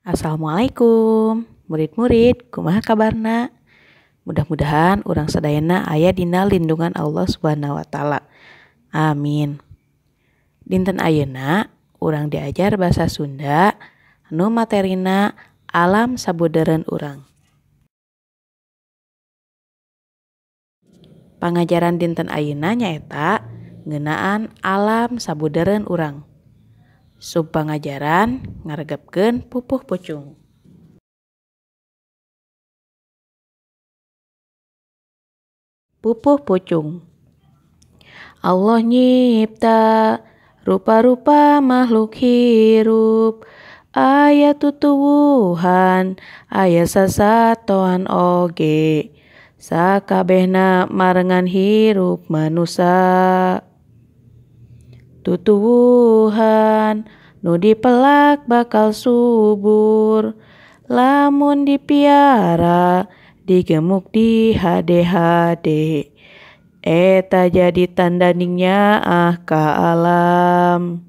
Assalamualaikum, murid-murid, kumaha kabarna? Mudah-mudahan urang sadayana aya dina lindungan Allah Subhanahu wa taala. Amin. Dinten ayeuna urang diajar basa Sunda anu materina alam sabudeureun urang. Pangajaran dinten ayeuna nyaeta ngeunaan alam sabudeureun urang. Sub pangajaran ngaregepkeun pupuh pucung. Pupuh pucung. Allah nyipta rupa-rupa makhluk hirup, aya tutuwuhan, aya sasatoan oge, sakabehna marengan hirup manusa. Tutuwuhan nu dipelak bakal subur, lamun dipiara digemuk di hade-hade, eta jadi tanda nyaah ka alam.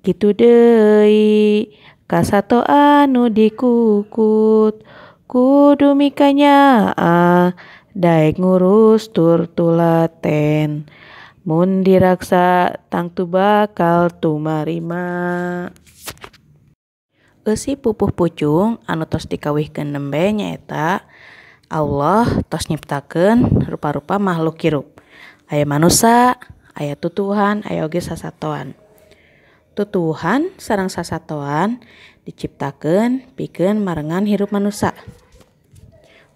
Kitu deui kasatoan nu dikukut, kudu mika nyaah daek ngurus tur tulaten. Mun diraksa tangtu bakal tumarima. Eusi pupuh pucung anu tos dikawihkeun nembe nyaeta Allah tos nyiptakeun rupa-rupa makhluk hirup. Aya manusa, aya tutuwuhan, aya oge sasatoan. Tutuwuhan sareng sasatoan diciptakeun pikeun marengan hirup manusa.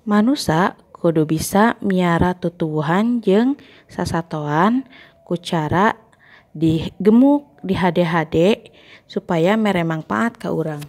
Manusa kudu bisa miara tutuwuhan jeung sasatoan ku cara digemuk di hade-hade supaya mere mangpaat ka urang.